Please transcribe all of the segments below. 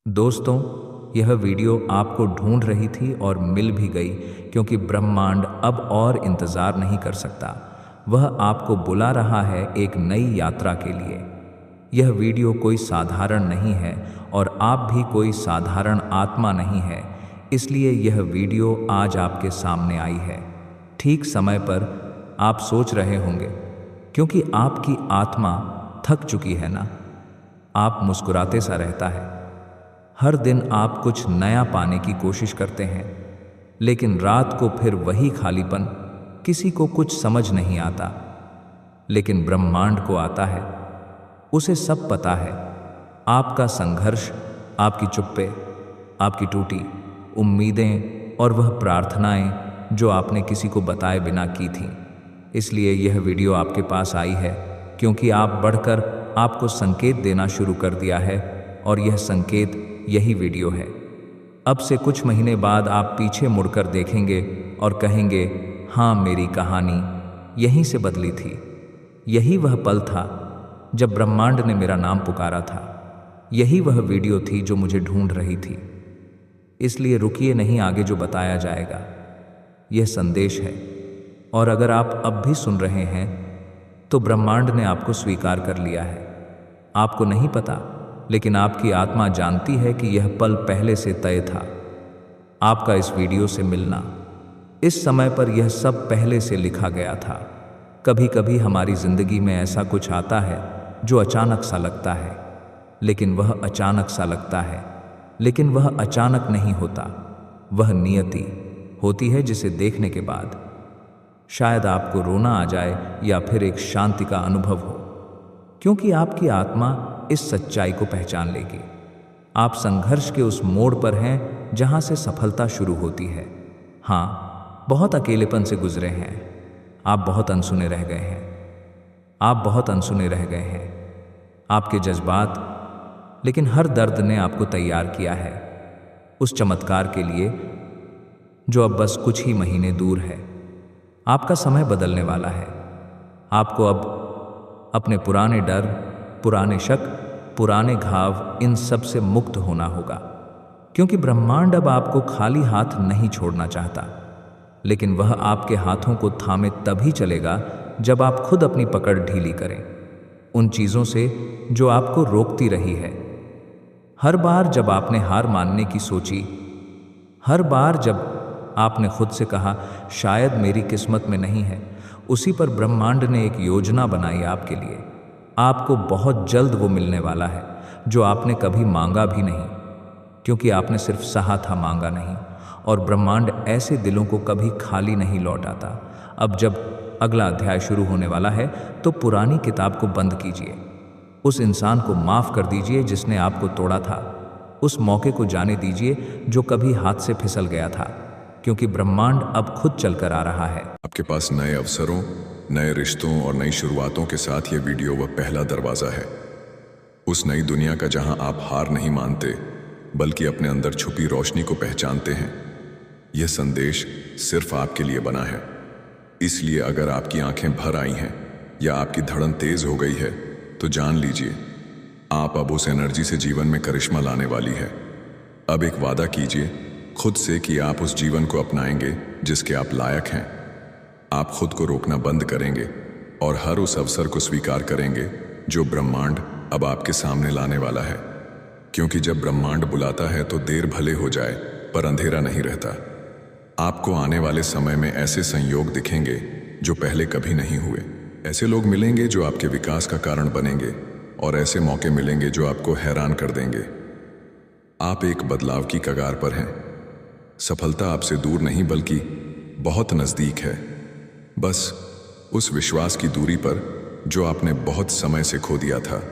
दोस्तों, यह वीडियो आपको ढूंढ रही थी और मिल भी गई, क्योंकि ब्रह्मांड अब और इंतज़ार नहीं कर सकता। वह आपको बुला रहा है एक नई यात्रा के लिए। यह वीडियो कोई साधारण नहीं है और आप भी कोई साधारण आत्मा नहीं है, इसलिए यह वीडियो आज आपके सामने आई है ठीक समय पर। आप सोच रहे होंगे, क्योंकि आपकी आत्मा थक चुकी है ना। आप मुस्कुराते सा रहता है, हर दिन आप कुछ नया पाने की कोशिश करते हैं, लेकिन रात को फिर वही खालीपन। किसी को कुछ समझ नहीं आता, लेकिन ब्रह्मांड को आता है। उसे सब पता है, आपका संघर्ष, आपकी चुप्पे, आपकी टूटी उम्मीदें और वह प्रार्थनाएं जो आपने किसी को बताए बिना की थीं। इसलिए यह वीडियो आपके पास आई है, क्योंकि आप बढ़कर आपको संकेत देना शुरू कर दिया है, और यह संकेत यही वीडियो है। अब से कुछ महीने बाद आप पीछे मुड़कर देखेंगे और कहेंगे, हाँ, मेरी कहानी यहीं से बदली थी। यही वह पल था जब ब्रह्मांड ने मेरा नाम पुकारा था। यही वह वीडियो थी जो मुझे ढूंढ रही थी। इसलिए रुकिए नहीं, आगे जो बताया जाएगा यह संदेश है। और अगर आप अब भी सुन रहे हैं तो ब्रह्मांड ने आपको स्वीकार कर लिया है। आपको नहीं पता, लेकिन आपकी आत्मा जानती है कि यह पल पहले से तय था। आपका इस वीडियो से मिलना, इस समय पर यह सब पहले से लिखा गया था। कभी कभी हमारी जिंदगी में ऐसा कुछ आता है जो अचानक सा लगता है, लेकिन वह अचानक सा लगता है, लेकिन वह अचानक नहीं होता। वह नियति होती है, जिसे देखने के बाद शायद आपको रोना आ जाए या फिर एक शांति का अनुभव हो, क्योंकि आपकी आत्मा इस सच्चाई को पहचान लेगी। आप संघर्ष के उस मोड़ पर हैं जहां से सफलता शुरू होती है। हाँ, बहुत अकेलेपन से गुजरे हैं। आप बहुत अनसुने रह गए हैं। आप बहुत अनसुने रह गए हैं। आपके जज्बात, लेकिन हर दर्द ने आपको तैयार किया है उस चमत्कार के लिए जो अब बस कुछ ही महीने दूर है। आपका समय बदलने वाला है। आपको अब अपने पुराने डर, पुराने शक, पुराने घाव, इन सब से मुक्त होना होगा, क्योंकि ब्रह्मांड अब आपको खाली हाथ नहीं छोड़ना चाहता। लेकिन वह आपके हाथों को थामे तभी चलेगा जब आप खुद अपनी पकड़ ढीली करें उन चीज़ों से जो आपको रोकती रही है। हर बार जब आपने हार मानने की सोची, हर बार जब आपने खुद से कहा, शायद मेरी किस्मत में नहीं है, उसी पर ब्रह्मांड ने एक योजना बनाई आपके लिए। आपको बहुत जल्द वो मिलने वाला है जो आपने कभी मांगा भी नहीं, क्योंकि आपने सिर्फ सहा था, मांगा नहीं। और ब्रह्मांड ऐसे दिलों को कभी खाली नहीं लौटाता। अब जब अगला अध्याय शुरू होने वाला है, तो पुरानी किताब को बंद कीजिए। उस इंसान को माफ कर दीजिए जिसने आपको तोड़ा था। उस मौके को जाने दीजिए जो कभी हाथ से फिसल गया था, क्योंकि ब्रह्मांड अब खुद चलकर आ रहा है। आपके पास नए अवसरों, नए रिश्तों और नई शुरुआतों के साथ ये वीडियो वह पहला दरवाज़ा है उस नई दुनिया का, जहां आप हार नहीं मानते बल्कि अपने अंदर छुपी रोशनी को पहचानते हैं। यह संदेश सिर्फ आपके लिए बना है। इसलिए अगर आपकी आंखें भर आई हैं या आपकी धड़कन तेज हो गई है, तो जान लीजिए आप अब उस एनर्जी से जीवन में करिश्मा लाने वाली है। अब एक वादा कीजिए खुद से कि आप उस जीवन को अपनाएंगे जिसके आप लायक हैं। आप खुद को रोकना बंद करेंगे और हर उस अवसर को स्वीकार करेंगे जो ब्रह्मांड अब आपके सामने लाने वाला है। क्योंकि जब ब्रह्मांड बुलाता है तो देर भले हो जाए, पर अंधेरा नहीं रहता। आपको आने वाले समय में ऐसे संयोग दिखेंगे जो पहले कभी नहीं हुए। ऐसे लोग मिलेंगे जो आपके विकास का कारण बनेंगे, और ऐसे मौके मिलेंगे जो आपको हैरान कर देंगे। आप एक बदलाव की कगार पर हैं। सफलता आपसे दूर नहीं बल्कि बहुत नज़दीक है, बस उस विश्वास की दूरी पर जो आपने बहुत समय से खो दिया था।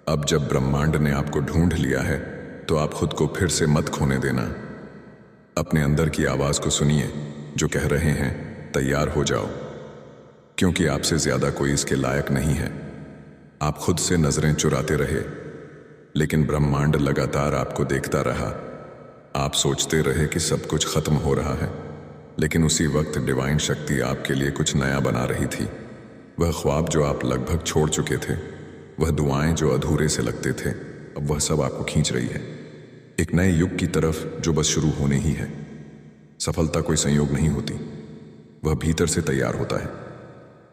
अब जब ब्रह्मांड ने आपको ढूंढ लिया है, तो आप खुद को फिर से मत खोने देना। अपने अंदर की आवाज़ को सुनिए जो कह रहे हैं, तैयार हो जाओ, क्योंकि आपसे ज़्यादा कोई इसके लायक नहीं है। आप खुद से नज़रें चुराते रहे, लेकिन ब्रह्मांड लगातार आपको देखता रहा। आप सोचते रहे कि सब कुछ खत्म हो रहा है, लेकिन उसी वक्त डिवाइन शक्ति आपके लिए कुछ नया बना रही थी। वह ख्वाब जो आप लगभग छोड़ चुके थे, वह दुआएं जो अधूरे से लगते थे, अब वह सब आपको खींच रही है। एक नए युग की तरफ जो बस शुरू होने ही है। सफलता कोई संयोग नहीं होती, वह भीतर से तैयार होता है।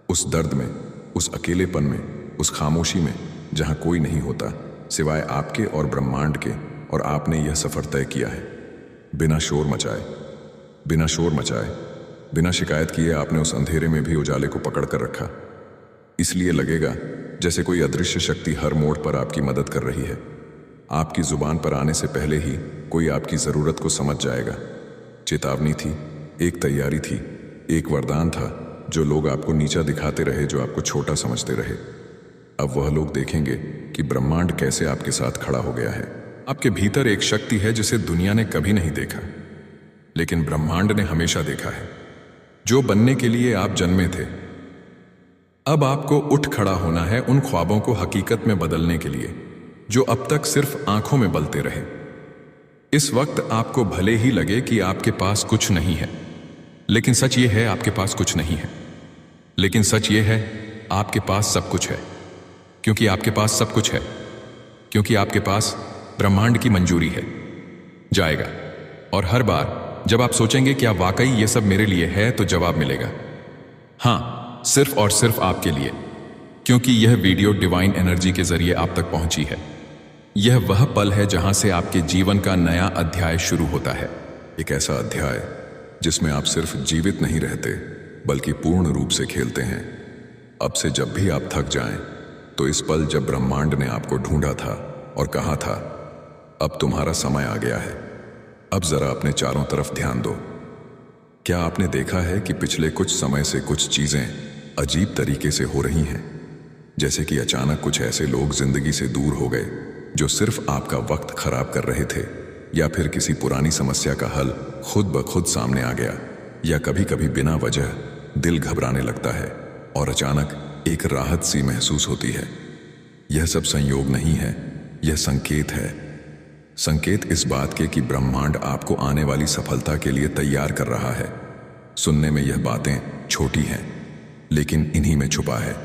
उस दर्द में, उस अकेलेपन में, उस खामोशी में जहां कोई नहीं होता सिवाय आपके और ब्रह्मांड के, और आपने यह सफर तय किया है। बिना शोर मचाए, बिना शिकायत किए आपने उस अंधेरे में भी उजाले को पकड़ कर रखा। इसलिए लगेगा जैसे कोई अदृश्य शक्ति हर मोड़ पर आपकी मदद कर रही है। आपकी जुबान पर आने से पहले ही कोई आपकी जरूरत को समझ जाएगा। चेतावनी थी, एक तैयारी थी, एक वरदान था जो लोग आपको नीचा दिखाते रहे, जो आपको छोटा समझते रहे। अब वह लोग देखेंगे कि ब्रह्मांड कैसे आपके साथ खड़ा हो गया है। आपके भीतर एक शक्ति है जिसे दुनिया ने कभी नहीं देखा, लेकिन ब्रह्मांड ने हमेशा देखा है। जो बनने के लिए आप जन्मे थे, अब आपको उठ खड़ा होना है उन ख्वाबों को हकीकत में बदलने के लिए जो अब तक सिर्फ आंखों में बलते रहे। इस वक्त आपको भले ही लगे कि आपके पास कुछ नहीं है, लेकिन सच ये है आपके पास कुछ नहीं है। लेकिन सच ये है आपके पास सब कुछ है, क्योंकि आपके पास सब कुछ है, क्योंकि आपके पास ब्रह्मांड की मंजूरी है। जाएगा। और हर बार जब आप सोचेंगे क्या वाकई ये सब मेरे लिए है, तो जवाब मिलेगा हाँ, सिर्फ और सिर्फ आपके लिए, क्योंकि यह वीडियो डिवाइन एनर्जी के जरिए आप तक पहुंची है। यह वह पल है जहां से आपके जीवन का नया अध्याय शुरू होता है। एक ऐसा अध्याय जिसमें आप सिर्फ जीवित नहीं रहते, बल्कि पूर्ण रूप से खेलते हैं। अब से जब भी आप थक जाएं, तो इस पल जब ब्रह्मांड ने आपको ढूंढा था और कहा था अब तुम्हारा समय आ गया है, अब जरा अपने चारों तरफ ध्यान दो। क्या आपने देखा है कि पिछले कुछ समय से कुछ चीजें अजीब तरीके से हो रही हैं? जैसे कि अचानक कुछ ऐसे लोग जिंदगी से दूर हो गए जो सिर्फ आपका वक्त खराब कर रहे थे, या फिर किसी पुरानी समस्या का हल खुद ब खुद सामने आ गया, या कभी कभी बिना वजह दिल घबराने लगता है और अचानक एक राहत सी महसूस होती है। यह सब संयोग नहीं है, यह संकेत है। संकेत इस बात के कि ब्रह्मांड आपको आने वाली सफलता के लिए तैयार कर रहा है। सुनने में यह बातें छोटी हैं, लेकिन इन्हीं में छुपा है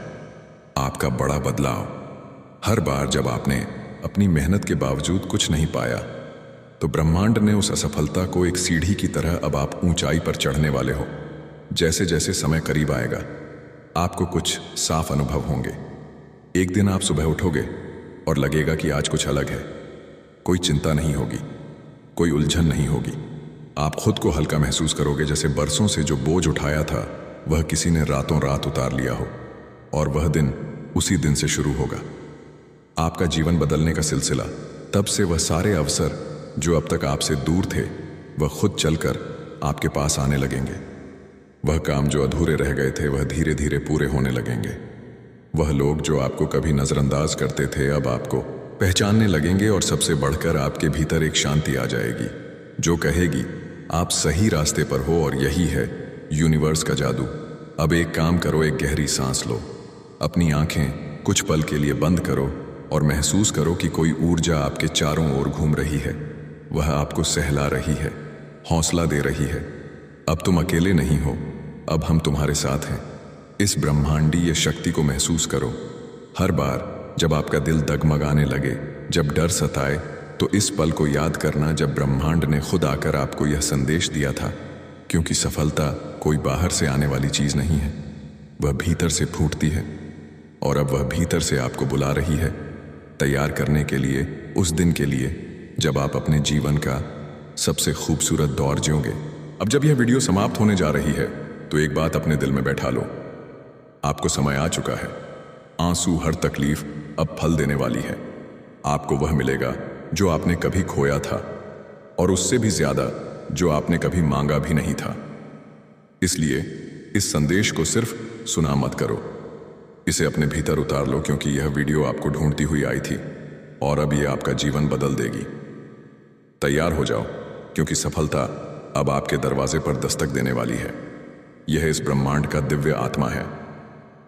आपका बड़ा बदलाव। हर बार जब आपने अपनी मेहनत के बावजूद कुछ नहीं पाया, तो ब्रह्मांड ने उस असफलता को एक सीढ़ी की तरह अब आप ऊंचाई पर चढ़ने वाले हो। जैसे जैसे समय करीब आएगा, आपको कुछ साफ अनुभव होंगे। एक दिन आप सुबह उठोगे और लगेगा कि आज कुछ अलग है। कोई चिंता नहीं होगी, कोई उलझन नहीं होगी। आप खुद को हल्का महसूस करोगे, जैसे बरसों से जो बोझ उठाया था वह किसी ने रातों रात उतार लिया हो, और वह दिन उसी दिन से शुरू होगा। आपका जीवन बदलने का सिलसिला, तब से वह सारे अवसर जो अब तक आपसे दूर थे, वह खुद चलकर आपके पास आने लगेंगे। वह काम जो अधूरे रह गए थे, वह धीरे धीरे पूरे होने लगेंगे। वह लोग जो आपको कभी नजरअंदाज करते थे, अब आपको पहचानने लगेंगे, और सबसे बढ़कर आपके भीतर एक शांति आ जाएगी जो कहेगी आप सही रास्ते पर हो, और यही है यूनिवर्स का जादू। अब एक काम करो, एक गहरी सांस लो, अपनी आंखें कुछ पल के लिए बंद करो और महसूस करो कि कोई ऊर्जा आपके चारों ओर घूम रही है। वह आपको सहला रही है, हौसला दे रही है। अब तुम अकेले नहीं हो, अब हम तुम्हारे साथ हैं। इस ब्रह्मांडीय शक्ति को महसूस करो। हर बार जब आपका दिल डगमगाने लगे, जब डर सताए, तो इस पल को याद करना जब ब्रह्मांड ने खुद आकर आपको यह संदेश दिया था, क्योंकि सफलता कोई बाहर से आने वाली चीज नहीं है, वह भीतर से फूटती है। और अब वह भीतर से आपको बुला रही है, तैयार करने के लिए, उस दिन के लिए जब आप अपने जीवन का सबसे खूबसूरत दौर जियोगे। अब जब यह वीडियो समाप्त होने जा रही है, तो एक बात अपने दिल में बैठा लो, आपको समय आ चुका है। आंसू, हर तकलीफ अब फल देने वाली है। आपको वह मिलेगा जो आपने कभी खोया था, और उससे भी ज्यादा जो आपने कभी मांगा भी नहीं था। इसलिए इस संदेश को सिर्फ सुना मत करो, इसे अपने भीतर उतार लो, क्योंकि यह वीडियो आपको ढूंढती हुई आई थी, और अब यह आपका जीवन बदल देगी। तैयार हो जाओ, क्योंकि सफलता अब आपके दरवाजे पर दस्तक देने वाली है। यह इस ब्रह्मांड का दिव्य आत्मा है।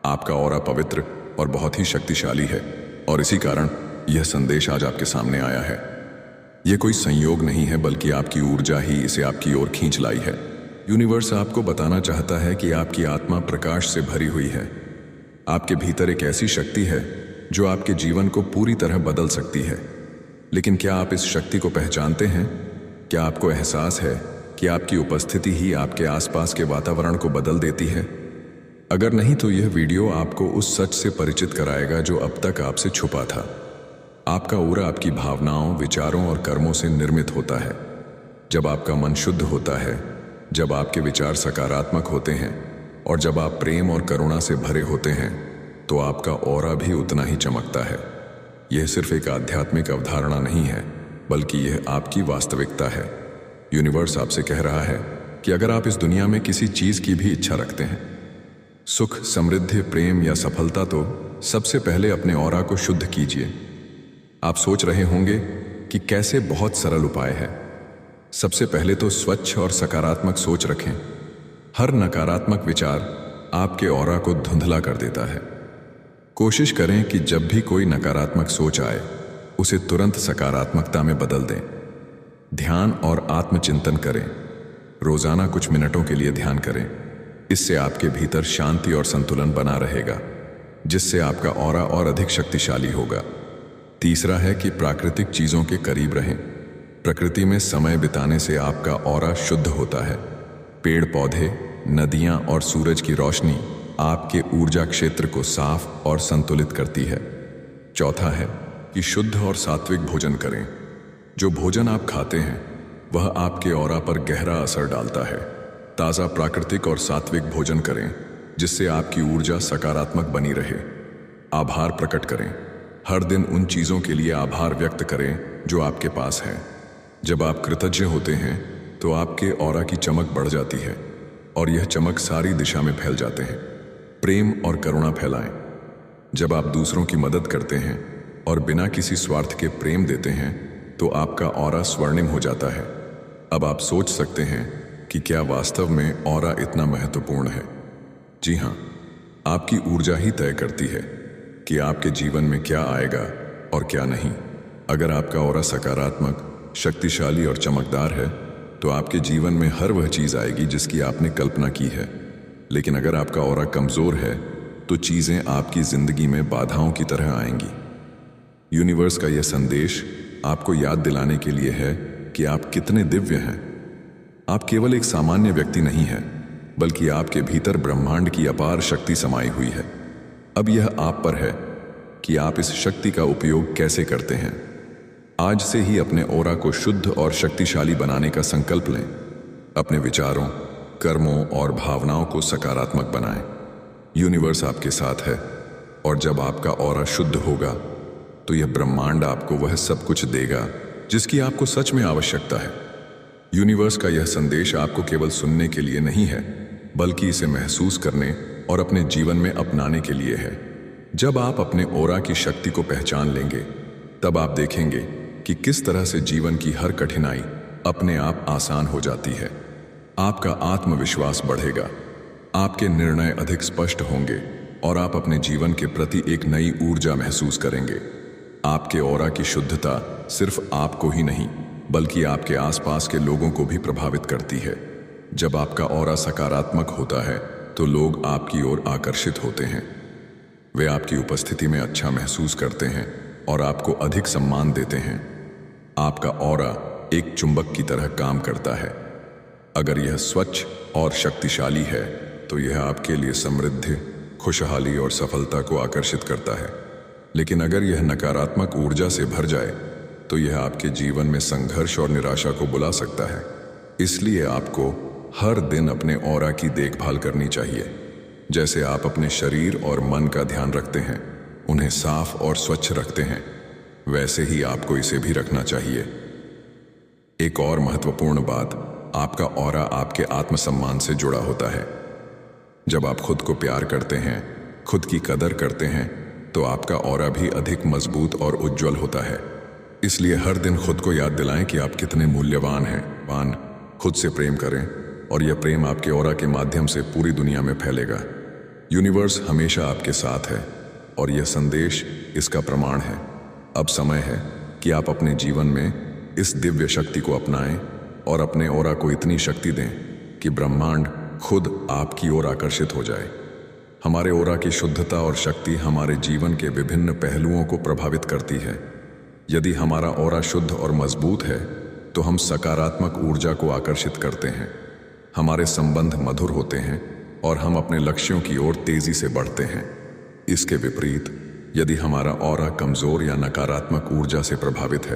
आपका ऑरा पवित्र और बहुत ही शक्तिशाली है, और इसी कारण यह संदेश आज आपके सामने आया है। यह कोई संयोग नहीं है, बल्कि आपकी ऊर्जा ही इसे आपकी ओर खींच लाई है। यूनिवर्स आपको बताना चाहता है कि आपकी आत्मा प्रकाश से भरी हुई है। आपके भीतर एक ऐसी शक्ति है जो आपके जीवन को पूरी तरह बदल सकती है। लेकिन क्या आप इस शक्ति को पहचानते हैं? क्या आपको एहसास है कि आपकी उपस्थिति ही आपके आसपास के वातावरण को बदल देती है? अगर नहीं तो यह वीडियो आपको उस सच से परिचित कराएगा जो अब तक आपसे छुपा था। आपका ऑरा आपकी भावनाओं, विचारों और कर्मों से निर्मित होता है। जब आपका मन शुद्ध होता है, जब आपके विचार सकारात्मक होते हैं और जब आप प्रेम और करुणा से भरे होते हैं, तो आपका ऑरा भी उतना ही चमकता है। यह सिर्फ एक आध्यात्मिक अवधारणा नहीं है, बल्कि यह आपकी वास्तविकता है। यूनिवर्स आपसे कह रहा है कि अगर आप इस दुनिया में किसी चीज की भी इच्छा रखते हैं, सुख, समृद्धि, प्रेम या सफलता, तो सबसे पहले अपने ऑरा को शुद्ध कीजिए। आप सोच रहे होंगे कि कैसे? बहुत सरल उपाय है। सबसे पहले तो स्वच्छ और सकारात्मक सोच रखें। हर नकारात्मक विचार आपके ऑरा को धुंधला कर देता है। कोशिश करें कि जब भी कोई नकारात्मक सोच आए, उसे तुरंत सकारात्मकता में बदल दें। ध्यान और आत्मचिंतन करें। रोजाना कुछ मिनटों के लिए ध्यान करें। इससे आपके भीतर शांति और संतुलन बना रहेगा, जिससे आपका ऑरा और अधिक शक्तिशाली होगा। तीसरा है कि प्राकृतिक चीजों के करीब रहें। प्रकृति में समय बिताने से आपका ऑरा शुद्ध होता है। पेड़ पौधे, नदियां और सूरज की रोशनी आपके ऊर्जा क्षेत्र को साफ और संतुलित करती है। चौथा है कि शुद्ध और सात्विक भोजन करें। जो भोजन आप खाते हैं, वह आपके ऑरा पर गहरा असर डालता है। ताज़ा, प्राकृतिक और सात्विक भोजन करें, जिससे आपकी ऊर्जा सकारात्मक बनी रहे। आभार प्रकट करें। हर दिन उन चीज़ों के लिए आभार व्यक्त करें जो आपके पास हैं। जब आप कृतज्ञ होते हैं, तो आपके ऑरा की चमक बढ़ जाती है और यह चमक सारी दिशा में फैल जाते हैं। प्रेम और करुणा फैलाएं। जब आप दूसरों की मदद करते हैं और बिना किसी स्वार्थ के प्रेम देते हैं, तो आपका ऑरा स्वर्णिम हो जाता है। अब आप सोच सकते हैं कि क्या वास्तव में ऑरा इतना महत्वपूर्ण है? जी हाँ, आपकी ऊर्जा ही तय करती है कि आपके जीवन में क्या आएगा और क्या नहीं। अगर आपका ऑरा सकारात्मक, शक्तिशाली और चमकदार है, तो आपके जीवन में हर वह चीज़ आएगी जिसकी आपने कल्पना की है। लेकिन अगर आपका ऑरा कमज़ोर है, तो चीज़ें आपकी ज़िंदगी में बाधाओं की तरह आएंगी। यूनिवर्स का यह संदेश आपको याद दिलाने के लिए है कि आप कितने दिव्य हैं। आप केवल एक सामान्य व्यक्ति नहीं हैं, बल्कि आपके भीतर ब्रह्मांड की अपार शक्ति समाई हुई है। अब यह आप पर है कि आप इस शक्ति का उपयोग कैसे करते हैं। आज से ही अपने ऑरा को शुद्ध और शक्तिशाली बनाने का संकल्प लें। अपने विचारों, कर्मों और भावनाओं को सकारात्मक बनाएं। यूनिवर्स आपके साथ है, और जब आपका ऑरा शुद्ध होगा, तो यह ब्रह्मांड आपको वह सब कुछ देगा जिसकी आपको सच में आवश्यकता है। यूनिवर्स का यह संदेश आपको केवल सुनने के लिए नहीं है, बल्कि इसे महसूस करने और अपने जीवन में अपनाने के लिए है। जब आप अपने ऑरा की शक्ति को पहचान लेंगे, तब आप देखेंगे कि किस तरह से जीवन की हर कठिनाई अपने आप आसान हो जाती है। आपका आत्मविश्वास बढ़ेगा, आपके निर्णय अधिक स्पष्ट होंगे और आप अपने जीवन के प्रति एक नई ऊर्जा महसूस करेंगे। आपके ऑरा की शुद्धता सिर्फ आपको ही नहीं, बल्कि आपके आसपास के लोगों को भी प्रभावित करती है। जब आपका ऑरा सकारात्मक होता है, तो लोग आपकी ओर आकर्षित होते हैं। वे आपकी उपस्थिति में अच्छा महसूस करते हैं और आपको अधिक सम्मान देते हैं। आपका ऑरा एक चुंबक की तरह काम करता है। अगर यह स्वच्छ और शक्तिशाली है, तो यह आपके लिए समृद्धि, खुशहाली और सफलता को आकर्षित करता है। लेकिन अगर यह नकारात्मक ऊर्जा से भर जाए, तो यह आपके जीवन में संघर्ष और निराशा को बुला सकता है। इसलिए आपको हर दिन अपने ऑरा की देखभाल करनी चाहिए। जैसे आप अपने शरीर और मन का ध्यान रखते हैं, उन्हें साफ और स्वच्छ रखते हैं, वैसे ही आपको इसे भी रखना चाहिए। एक और महत्वपूर्ण बात, आपका ऑरा आपके आत्मसम्मान से जुड़ा होता है। जब आप खुद को प्यार करते हैं, खुद की कदर करते हैं, तो आपका ऑरा भी अधिक मजबूत और उज्जवल होता है। इसलिए हर दिन खुद को याद दिलाएं कि आप कितने मूल्यवान हैं। खुद से प्रेम करें, और यह प्रेम आपके ऑरा के माध्यम से पूरी दुनिया में फैलेगा। यूनिवर्स हमेशा आपके साथ है, और यह संदेश इसका प्रमाण है। अब समय है कि आप अपने जीवन में इस दिव्य शक्ति को अपनाएं और अपने ऑरा को इतनी शक्ति दें कि ब्रह्मांड खुद आपकी ओर आकर्षित हो जाए। हमारे ऑरा की शुद्धता और शक्ति हमारे जीवन के विभिन्न पहलुओं को प्रभावित करती है। यदि हमारा ऑरा शुद्ध और मजबूत है तो हम सकारात्मक ऊर्जा को आकर्षित करते हैं, हमारे संबंध मधुर होते हैं और हम अपने लक्ष्यों की ओर तेजी से बढ़ते हैं। इसके विपरीत, यदि हमारा ऑरा कमजोर या नकारात्मक ऊर्जा से प्रभावित है